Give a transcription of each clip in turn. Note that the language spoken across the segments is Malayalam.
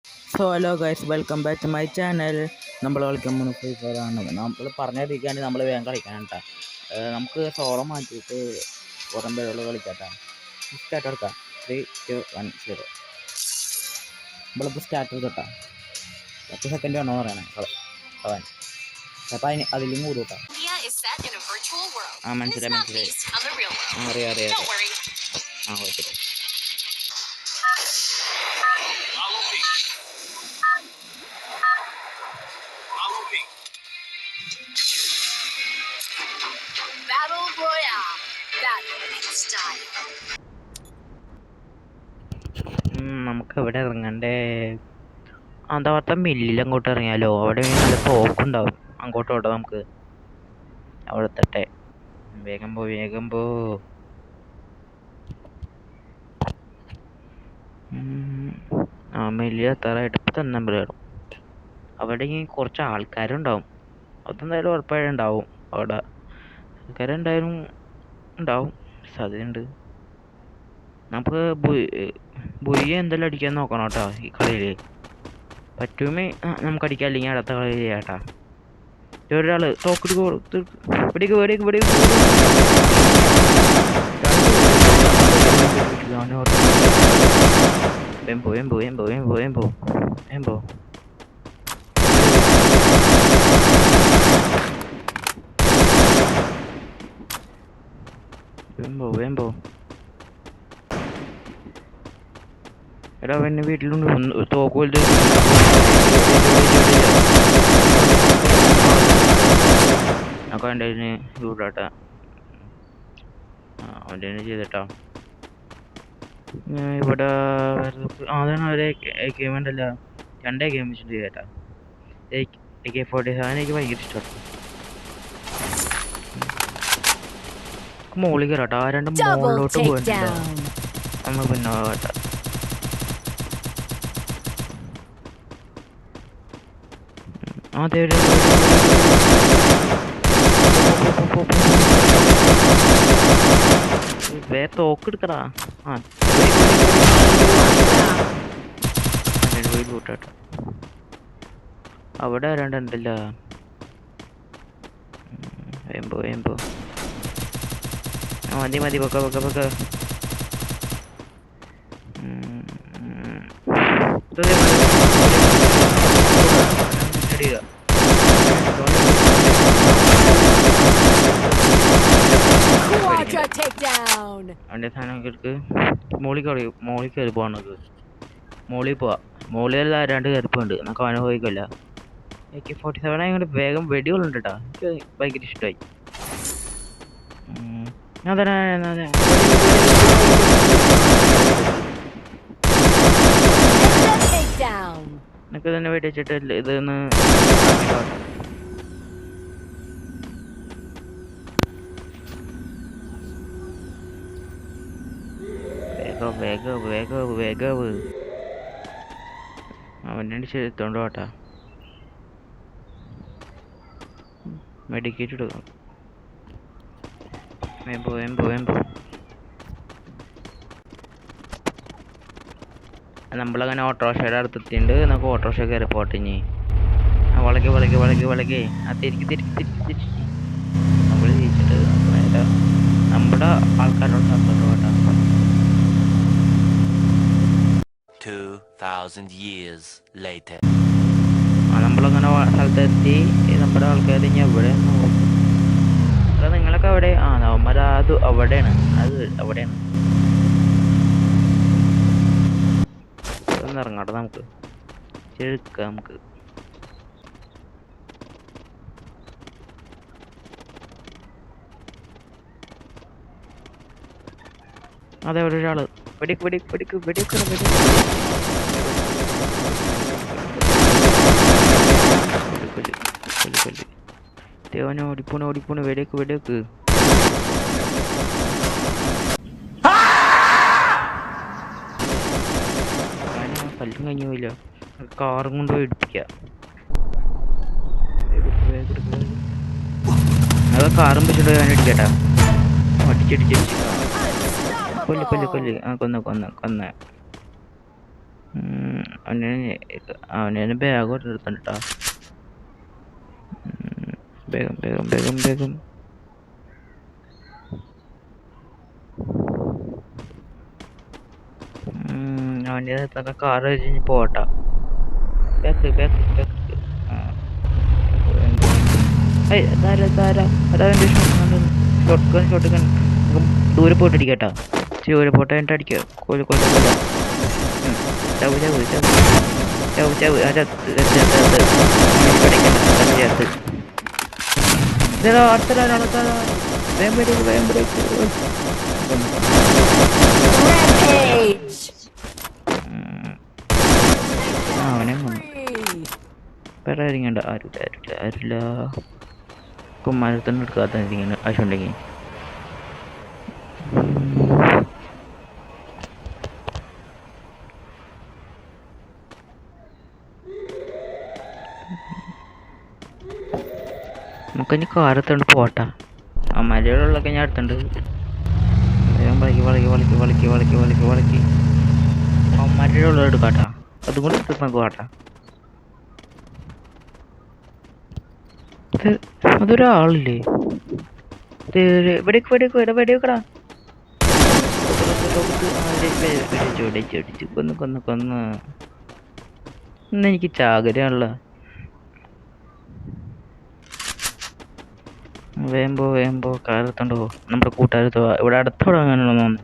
So hello guys, welcome back to my channel. നമ്മൾ കളിക്കാൻ ഫ്രീ ഫയർ ആണ്. നമ്മൾ പറഞ്ഞിരിക്കുകയാണെങ്കിൽ നമ്മൾ വേഗം കളിക്കണം കേട്ടോ. നമുക്ക് സോളം മാറ്റിയിട്ട് കുറേ പേരുള്ള കളിക്കാട്ടോ. സ്റ്റാർട്ട് എടുക്കാം. 3, 2, 1, 0. നമ്മളിപ്പോൾ സ്റ്റാർട്ട് ചെയ്തോട്ടാ. 10 സെക്കൻഡ് വേണോ പറയണേ അവൻ. അപ്പം അതിലും കൂടും കേട്ടോ. മനസ്സിലായി. അറിയാം. കുഴപ്പമില്ല. നമുക്ക് എവിടെ ഇറങ്ങണ്ടേ? അതാവത്ത മില്ലിൽ അങ്ങോട്ട് ഇറങ്ങിയാലോ? അവിടെ നല്ല തോക്കുണ്ടാവും. അങ്ങോട്ട് ഓടാം നമുക്ക്. അവിടെ തട്ടെ. വേഗം പോ. മില്ലിൽ എത്താറായിട്ട് ഇപ്പം തന്നെ വരും. അവിടെ കുറച്ച് ആൾക്കാരുണ്ടാവും. അതെന്തായാലും ഉറപ്പായിട്ടും ഉണ്ടാവും. അവിടെ ആൾക്കാരെന്തായാലും ഉണ്ടാവും, സാധ്യതയുണ്ട്. നമുക്ക് ബുയ്യ എന്തെല്ലാം അടിക്കാൻ നോക്കണം കേട്ടോ. ഈ കളിയിൽ പറ്റുമേ നമുക്ക് അടിക്കാം, അല്ലെങ്കിൽ അടുത്ത കളി ചെയ്യാട്ടാ. ഒരാള് തോക്കെടുക്ക്. വെമ്പോ എടാ, അവൻ്റെ വീട്ടിലുണ്ട് തോക്ക് പോലത്തെ. ആ കണ്ടതിന് ചൂടാട്ടാ. അവൻ്റെ ചെയ്തിട്ടാ. ഇവിടെ അതാണ് അവരെ ഗെയിം അല്ല, 2 ഗെയിം വെച്ചിട്ട് ചെയ്തേട്ടാ. AK-47 എനിക്ക് ഭയങ്കര ഇഷ്ടമാണ്. മോളിൽ കയറാട്ടോ. ആ 2 മുകളിലോട്ട് പോയിട്ടുണ്ടോ? നമ്മൾ പിന്നെ കേട്ടാ. അതെ, വേറെ തോക്കെടുക്കടാ. കൂട്ടാട്ടോ. അവിടെ ആരാണ്ടുണ്ടല്ലോ. വേമ്പോ മതി പൊക്ക. അവൻ്റെ സാധനങ്ങൾക്ക് മോളിൽ കയറി പോകണത്. മോളിൽ പോവാ. മോളിൽ 2 കയറിപ്പുണ്ട്. നമുക്ക് അവനെ പോയിക്കല്ല. AK-47 അങ്ങോട്ട് വേഗം വെടികളുണ്ട് കേട്ടോ. എനിക്ക് ഭയങ്കര ഇഷ്ടമായി. എനിക്ക് തന്നെ വെടി വെച്ചിട്ട് ഇതൊന്ന് വേഗവ് അവൻ്റെ എടുത്തോണ്ട് പോട്ടാ. മെഡിക്കേറ്റ് എടുക്കാം. വേമ്പോ നമ്മളങ്ങനെ ഓട്ടോറിക്ഷയുടെ അടുത്തെത്തിണ്ട്. നമുക്ക് ഓട്ടോറിക്ഷ കയറി പോട്ടെ. ഇനി വളകെ തിരിച്ച് നമ്മൾ ജയിച്ചിട്ട് നമ്മുടെ ആൾക്കാരോട് കേട്ടോ. 2000 years later. നമ്മളങ്ങനെ സ്ഥലത്തെത്തി. നമ്മുടെ ആൾക്കാർ ഇനി എവിടെ നിങ്ങളൊക്കെ അവിടെ? നവംബർ അത് അവിടെയാണ്. ഒന്ന് ഇറങ്ങാട്ടെ. നമുക്ക് ചെറുക്കാം. അതെ, ഒരാള് വെടിക്ക്. ദേവനെ ഓടിപ്പോണ്. വെടിക്ക്. കല്ലും കഴിഞ്ഞു പോയില്ല. കാറും കൊണ്ടുപോയി ഇടിപ്പിക്ക. അത് കാറും വെച്ചിട്ട് ഞാൻ ഇടിക്കട്ടാ. അടിച്ചടിച്ച് കൊല്ല്. കൊന്ന. അവന് അവന് ബാഗ് എടുത്തിട്ടുണ്ട് ട്ടാ. വേഗം വേഗം വേഗം വേഗം. അവൻ്റെ അടുത്തൊക്കെ കാറ് കഴിഞ്ഞ് പോട്ടാ. Back back back. Shotgun ദൂരെ പോയിട്ട് അടിക്കട്ടാ. ദൂരെ പോയിട്ട് എന്നിട്ട് അടിക്കുക. കൊല്ല കൊല്ല കൊല്ല. ചവ് ചവ് ചവ് ചവ് ചവ്. അടുത്ത വേഗം ബ്രേക്ക് വേഗം ബ്രേക്ക്. Rampage! അവനെ വന്നു. വേറെ ആരിങ്ങണ്ട. ആരുമില്ല ആരുമില്ല ആരുമില്ല. കുമ്മാരത്തിന് എടുക്കാത്ത ഇങ്ങനെ ആശുണ്ടെങ്കിൽ നമുക്കിനി കാറെടുത്തോണ്ട് പോട്ടാ. ആ മലയുള്ളൊക്കെ ഞാൻ എടുത്തുണ്ട്. വളക്കി വളക്കി വളക്കി വളക്കി വളക്കി വളക്കി വളക്കി അമ്മമാരുടെ ഉള്ളത് എടുക്കാട്ടാ. അതും കൂടെ എടുത്ത് നമുക്ക് കാട്ടാ. അതൊരാളില്ലേ? വെടിക്ക് വെടിക്ക് വെടിവെക്കടാ. കൊന്ന് കൊന്ന് കൊന്ന്. ഇന്ന് എനിക്ക് ചാകരയാണല്ല. വേമ്പോ വേമ്പോ കാലത്തുണ്ടോ നമ്മുടെ കൂട്ടുകാരത്തോ ഇവിടെ അടുത്തോടെ അങ്ങനെയാണെന്ന് തോന്നുന്നു.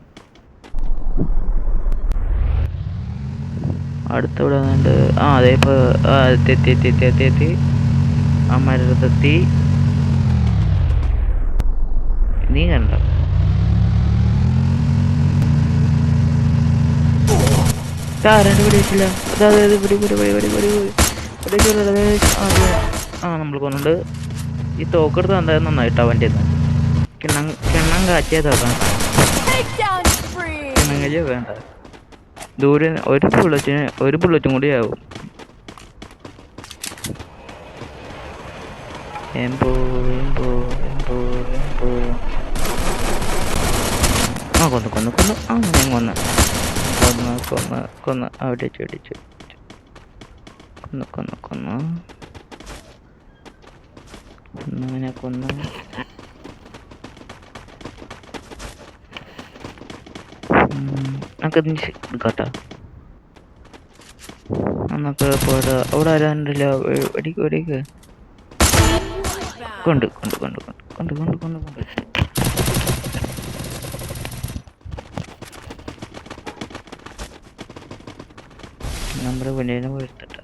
അടുത്തോടെ വന്നിട്ട് അതെ ഇപ്പൊ എത്തി എത്തി എത്തി എത്തി എത്തി ആ മരത്തെത്തി. നീ കണ്ട ആരാണ്ട് പിടിച്ചില്ല. അതായത് നമ്മൾ കൊന്നുണ്ട്. ഈ തോക്കെടുത്ത് എന്തായാലും നന്നായിട്ട് അവൻ്റെ കിണ്ണം കാച്ചിയതാക്കാം. Takedown spree! കിണ്ണം കാച്ചിയ വേണ്ട. ദൂരെ ഒരു ബുള്ളറ്റും കൂടി ആവും. എമ്പോ എമ്പോ എമ്പോ എമ്പോ. കൊന്നു കൊന്നു കൊന്നു. ഞാൻ കൊന്ന് കൊന്ന് കൊന്ന് കൊന്ന് അടിച്ചു അടിച്ചു കൊന്നു കൊന്നു കൊന്നു കൊന്നവനെ കൊന്നു. നമുക്ക് എടുക്കാട്ടാ. എന്നൊക്കെ പോരാ. അവിടെ ആരാണ്ടില്ല. വെടിക്ക് വെടിക്ക്. കൊണ്ട് കൊണ്ട് കൊണ്ട് കൊണ്ട് കൊണ്ട് കൊണ്ട് കൊണ്ട് കൊണ്ട് നമ്മുടെ വിനയനെ വരുത്തിട്ട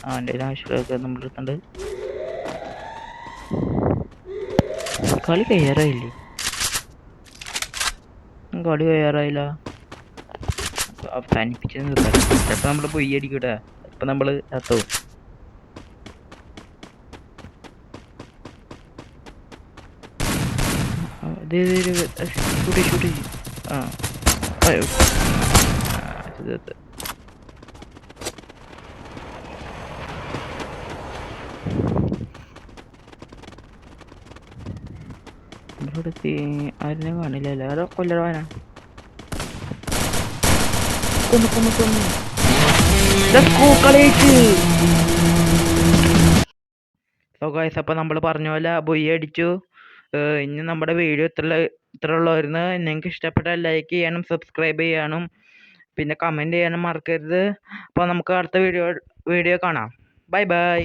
അവൻ്റെ ആവശ്യമൊക്കെ നമ്മൾ എടുത്തുണ്ട്. കളി കയ്യാറായില്ലേ? കളി കയ്യാറായില്ല. അവസാനിപ്പിച്ച് ചിലപ്പോൾ നമ്മൾ പൊയ്യ അടിക്കൂടാ. ഇപ്പൊ നമ്മള് എത്തവും. Shoot shoot. ഇവിടെ ആരിനെ കാണില്ല. എല്ലാവരും കൊല്ലവാനാ. കൊന്നു കൊന്നു കൊന്നു. അപ്പൊ നമ്മൾ പറഞ്ഞ പോലെ ബൊയ്യ അടിച്ചു. ഇനി നമ്മുടെ വീഡിയോ ഇത്ര ഉള്ളവരുന്ന്. നിങ്ങൾക്ക് ഇഷ്ടപ്പെട്ടാൽ ലൈക്ക് ചെയ്യാനും സബ്സ്ക്രൈബ് ചെയ്യാനും പിന്നെ കമന്റ് ചെയ്യാനും മറക്കരുത്. അപ്പോൾ നമുക്ക് അടുത്ത വീഡിയോ കാണാം. Bye bye.